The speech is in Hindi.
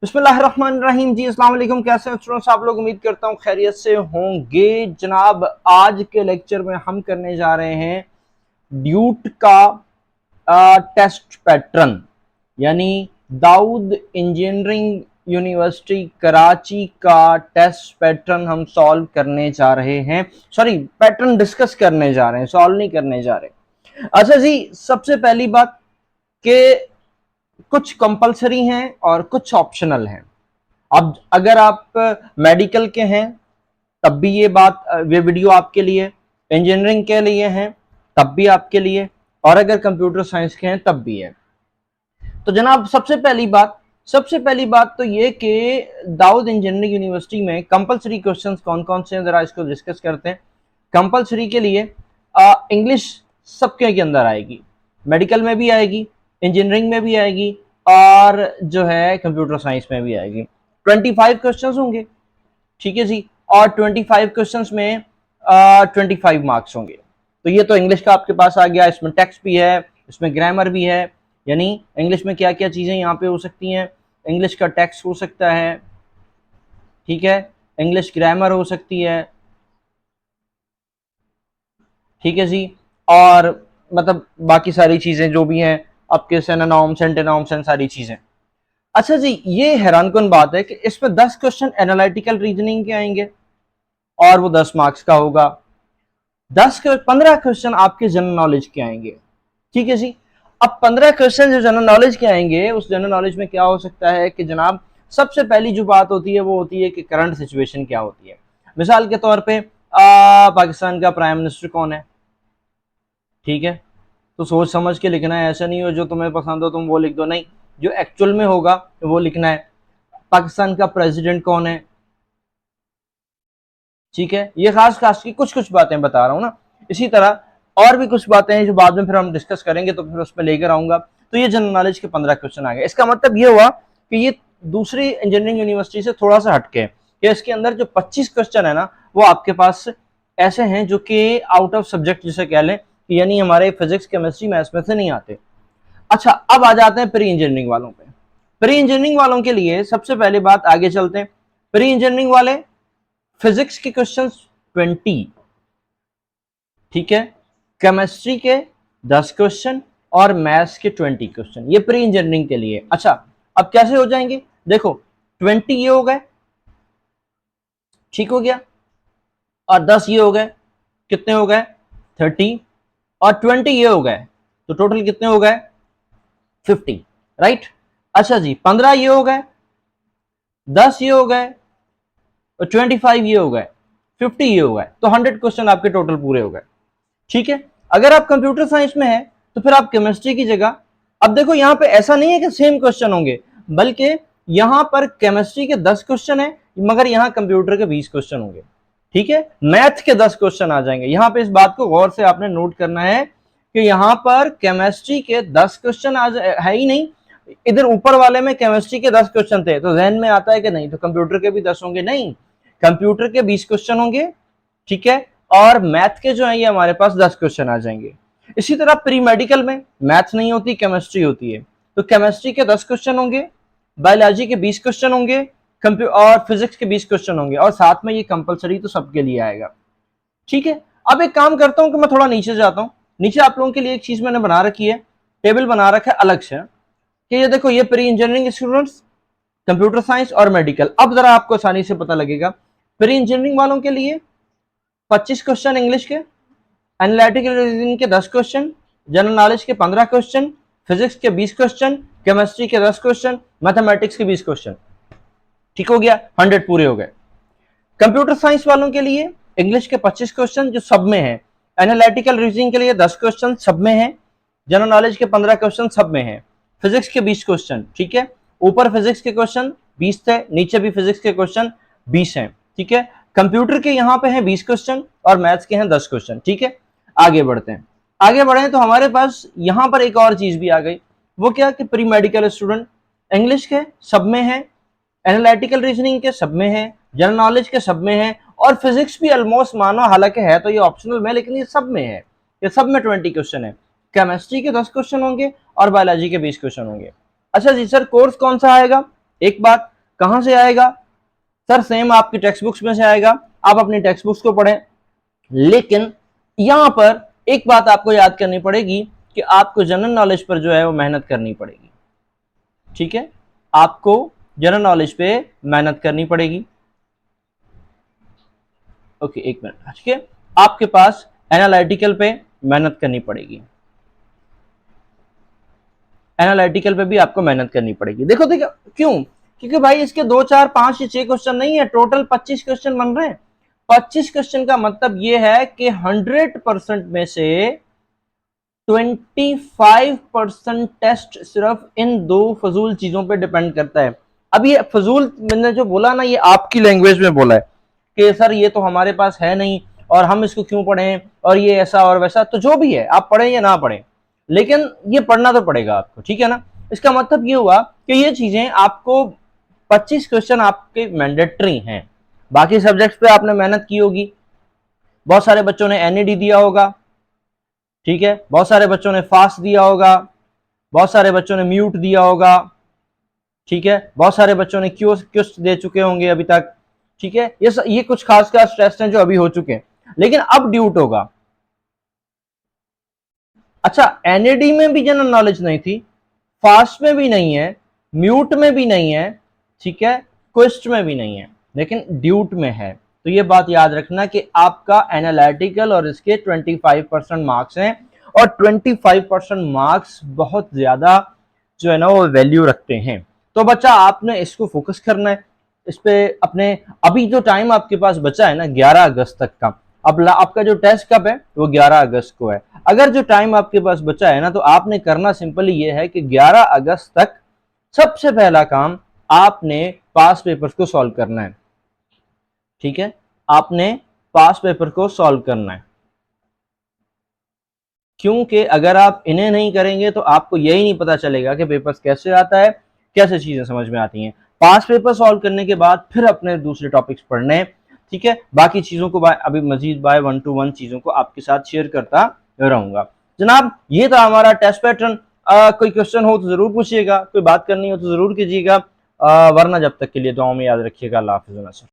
बिस्मिल्लाहिर्रहमानिर्रहीम जी, अस्सलाम वालेकुम। कैसे हैं स्टूडेंट्स आप लोग? उम्मीद करता हूँ खैरियत से होंगे। जनाब, आज के लेक्चर में हम करने जा रहे हैं ड्यूट का टेस्ट पैटर्न, यानी दाऊद इंजीनियरिंग यूनिवर्सिटी कराची का टेस्ट पैटर्न हम सॉल्व करने जा रहे हैं। सॉरी, पैटर्न डिस्कस करने जा रहे हैं, सॉल्व नहीं करने जा रहे। अच्छा जी, सबसे पहली बात कि कुछ कंपलसरी हैं और कुछ ऑप्शनल हैं। अब अगर आप मेडिकल के हैं तब भी ये वीडियो आपके लिए, इंजीनियरिंग के लिए हैं तब भी आपके लिए, और अगर कंप्यूटर साइंस के हैं तब भी है। तो जनाब, सबसे पहली बात तो ये कि दाऊद इंजीनियरिंग यूनिवर्सिटी में कंपलसरी क्वेश्चंस कौन कौन से हैं, जरा इसको डिस्कस करते हैं। कंपलसरी के लिए इंग्लिश सबके के अंदर आएगी, मेडिकल में भी आएगी, इंजीनियरिंग में भी आएगी, और जो है कंप्यूटर साइंस में भी आएगी। 25 क्वेश्चंस होंगे, ठीक है जी, और 25 क्वेश्चंस में 25 मार्क्स होंगे। तो ये तो इंग्लिश का आपके पास आ गया। इसमें टेक्स्ट भी है, इसमें ग्रामर भी है, यानी इंग्लिश में क्या क्या चीज़ें यहाँ पे हो सकती हैं। इंग्लिश का टेक्स्ट हो सकता है, ठीक है, इंग्लिश ग्रामर हो सकती है, ठीक है जी, और मतलब बाकी सारी चीज़ें जो भी हैं, आपके सिनोनिम्स, एंटोनिम्स एंड सारी चीज़ें। अच्छा जी, ये हैरानकुन बात है कि इसमें 10 क्वेश्चन एनालिटिकल रीजनिंग के आएंगे और वो 10 मार्क्स का होगा। 15 क्वेश्चन आपके जनरल नॉलेज के आएंगे, ठीक है जी। अब 15 क्वेश्चन जो जनरल नॉलेज के आएंगे, उस जनरल नॉलेज में क्या हो सकता है कि जनाब, सबसे पहली जो बात होती है वो होती है कि करंट सिचुएशन क्या होती है। मिसाल के तौर पे पाकिस्तान का प्राइम मिनिस्टर कौन है, ठीक है, तो सोच समझ के लिखना है, ऐसा नहीं हो जो तुम्हें पसंद हो तुम वो लिख दो, नहीं, जो एक्चुअल में होगा वो लिखना है। पाकिस्तान का प्रेसिडेंट कौन है, ठीक है, ये खास खास की कुछ कुछ बातें बता रहा हूँ ना। इसी तरह और भी कुछ बातें हैं जो बाद में फिर हम डिस्कस करेंगे, तो फिर उस पर लेकर आऊंगा। तो ये जनरल नॉलेज के 15 क्वेश्चन आ गए। इसका मतलब ये हुआ कि ये दूसरी इंजीनियरिंग यूनिवर्सिटी से थोड़ा सा हटके है कि इसके अंदर जो 25 क्वेश्चन है ना, वो आपके पास ऐसे हैं जो कि आउट ऑफ सब्जेक्ट जिसे कह लें, यानी हमारे फिजिक्स, केमिस्ट्री, मैथ्स में से नहीं आते। अच्छा, अब आ जाते हैं प्री इंजीनियरिंग वालों पे। प्री इंजीनियरिंग वालों के लिए सबसे पहले बात, आगे चलते हैं। प्री इंजीनियरिंग वाले फिजिक्स के क्वेश्चंस 20, ठीक है, केमिस्ट्री के 10 क्वेश्चन और मैथ्स के 20 क्वेश्चन, ये प्री इंजीनियरिंग के लिए। अच्छा, अब कैसे हो जाएंगे, देखो, 20 ये हो गए, ठीक हो गया, और 10 ये हो गए, कितने हो गए, 30, और 20 ये हो गए, तो टोटल कितने हो गए, 50, राइट। अच्छा जी, 15 ये हो गए, 10 ये हो गए, और 25 ये हो गए, 50 ये हो गए, तो 100 क्वेश्चन आपके टोटल पूरे हो गए, ठीक है। अगर आप कंप्यूटर साइंस में हैं तो फिर आप केमिस्ट्री की जगह, अब देखो यहाँ पे ऐसा नहीं है कि सेम क्वेश्चन होंगे, बल्कि यहाँ पर केमिस्ट्री के 10 क्वेश्चन है, मगर यहाँ कंप्यूटर के 20 क्वेश्चन होंगे, ठीक है। मैथ के 10 क्वेश्चन आ जाएंगे। यहाँ पे इस बात को गौर से आपने नोट करना है कि यहाँ पर केमिस्ट्री के 10 क्वेश्चन है ही नहीं, इधर ऊपर वाले में केमिस्ट्री के 10 क्वेश्चन थे, तो जहन में आता है कि नहीं, तो कंप्यूटर के भी 10 होंगे, नहीं, कंप्यूटर के 20 क्वेश्चन होंगे, ठीक है, और मैथ के जो है ये हमारे पास 10 क्वेश्चन आ जाएंगे। इसी तरह प्री मेडिकल में मैथ नहीं होती, केमिस्ट्री होती है, तो केमिस्ट्री के 10 क्वेश्चन होंगे, बायोलॉजी के 20 क्वेश्चन होंगे, और फिजिक्स के 20 क्वेश्चन होंगे, और साथ में ये कंपलसरी तो सबके लिए आएगा, ठीक है। अब एक काम करता हूं कि मैं थोड़ा नीचे जाता हूं। नीचे आप लोगों के लिए एक चीज मैंने बना रखी है, टेबल बना रखा है अलग से, कि ये देखो, ये pre engineering students, computer science और मेडिकल। अब जरा आपको आसानी से पता लगेगा, प्री इंजीनियरिंग वालों के लिए 25 क्वेश्चन इंग्लिश के, एनालिटिकल रीजनिंग के 10 क्वेश्चन, जनरल नॉलेज के 15 क्वेश्चन, फिजिक्स के 20 क्वेश्चन, केमिस्ट्री के 10 क्वेश्चन, मैथमेटिक्स के 20 क्वेश्चन, ठीक हो गया, 100 पूरे हो गए। कंप्यूटर साइंस वालों के लिए इंग्लिश के 25 क्वेश्चन जो सब में है, एनालिटिकल रीजनिंग के लिए 10 क्वेश्चन सब में है, जनरल नॉलेज के 15 क्वेश्चन सब में है, फिजिक्स के 20 क्वेश्चन, ठीक है, ऊपर फिजिक्स के क्वेश्चन 20 थे, नीचे भी फिजिक्स के क्वेश्चन 20 हैं, ठीक है। कंप्यूटर के यहाँ पे हैं 20 क्वेश्चन और मैथ्स के हैं 10 क्वेश्चन, ठीक है। आगे बढ़ते हैं, आगे बढ़े तो हमारे पास यहाँ पर एक और चीज भी आ गई, वो क्या कि प्री मेडिकल स्टूडेंट इंग्लिश के सब में है, एनालिटिकल रीजनिंग के सब में है, जनरल नॉलेज के सब में है, और फिजिक्स भी ऑलमोस्ट मानो, हालांकि है तो ये ऑप्शनल में, लेकिन ये सब में है, ये सब में 20 क्वेश्चन है। केमिस्ट्री के 10 क्वेश्चन होंगे और बायोलॉजी के 20 क्वेश्चन होंगे। अच्छा जी सर, कोर्स कौन सा आएगा, एक बात, कहां से आएगा सर? सेम आपकी टेक्स्ट बुक्स में से आएगा, आप अपनी टेक्स्ट बुक्स को पढ़ें। लेकिन यहां पर एक बात आपको याद करनी पड़ेगी कि आपको जनरल नॉलेज पर जो है वो मेहनत करनी पड़ेगी। ठीक है, आपको जनरल नॉलेज पे मेहनत करनी पड़ेगी। ओके, एक मिनट। ठीक है, आपके पास एनालिटिकल पे मेहनत करनी पड़ेगी, एनालिटिकल पे भी आपको मेहनत करनी पड़ेगी। देखो देखो क्यों? क्योंकि भाई इसके 2 4 5 या 6 क्वेश्चन नहीं है, टोटल 25 क्वेश्चन बन रहे हैं। 25 क्वेश्चन का मतलब ये है कि 100% में से 25% टेस्ट सिर्फ इन दो फजूल चीजों पे डिपेंड करता है। अब ये फजूल मैंने जो बोला ना, ये आपकी लैंग्वेज में बोला है कि सर ये तो हमारे पास है नहीं और हम इसको क्यों पढ़ें, और ये ऐसा और वैसा। तो जो भी है, आप पढ़ें या ना पढ़ें, लेकिन ये पढ़ना तो पड़ेगा आपको। ठीक है ना? इसका मतलब ये हुआ कि ये चीजें आपको 25 क्वेश्चन आपके मैंडेटरी हैं। बाकी सब्जेक्ट्स पे आपने मेहनत की होगी, बहुत सारे बच्चों ने एनईडी दिया होगा, ठीक है, बहुत सारे बच्चों ने फास्ट दिया होगा, बहुत सारे बच्चों ने म्यूट दिया होगा, ठीक है, बहुत सारे बच्चों ने क्यूस्ट दे चुके होंगे अभी तक। ठीक है, ये कुछ खास खास टेस्ट हैं जो अभी हो चुके हैं, लेकिन अब ड्यूट होगा। अच्छा, एनएडी में भी जनरल नॉलेज नहीं थी, फास्ट में भी नहीं है, म्यूट में भी नहीं है, ठीक है, क्विस्ट में भी नहीं है, लेकिन ड्यूट में है। तो ये बात याद रखना कि आपका एनालिटिकल और इसके 25% मार्क्स हैं, और 25% मार्क्स बहुत ज्यादा जो है ना वो वैल्यू रखते हैं। तो बच्चा आपने इसको फोकस करना है इस पे अपने। अभी जो टाइम आपके पास बचा है ना 11 अगस्त तक का, अब आपका जो टेस्ट कब है वो 11 अगस्त को है। अगर जो टाइम आपके पास बचा है ना, तो आपने करना सिंपली ये है कि 11 अगस्त तक सबसे पहला काम आपने पास पेपर्स को सॉल्व करना है। ठीक है, आपने पास पेपर को सॉल्व करना है, क्योंकि अगर आप इन्हें नहीं करेंगे तो आपको यही नहीं पता चलेगा कि पेपर्स कैसे आता है, कैसे चीजें समझ में आती हैं। पास पेपर सॉल्व करने के बाद फिर अपने दूसरे टॉपिक्स पढ़ने हैं। ठीक है, बाकी चीजों को अभी मजीद बाय 1 to 1 चीजों को आपके साथ शेयर करता रहूंगा। जनाब, ये था हमारा टेस्ट पैटर्न। कोई क्वेश्चन हो तो जरूर पूछिएगा, कोई बात करनी हो तो जरूर कीजिएगा, वरना जब तक के लिए दुआओं में याद रखिएगा। अल्लाह हाफिज़।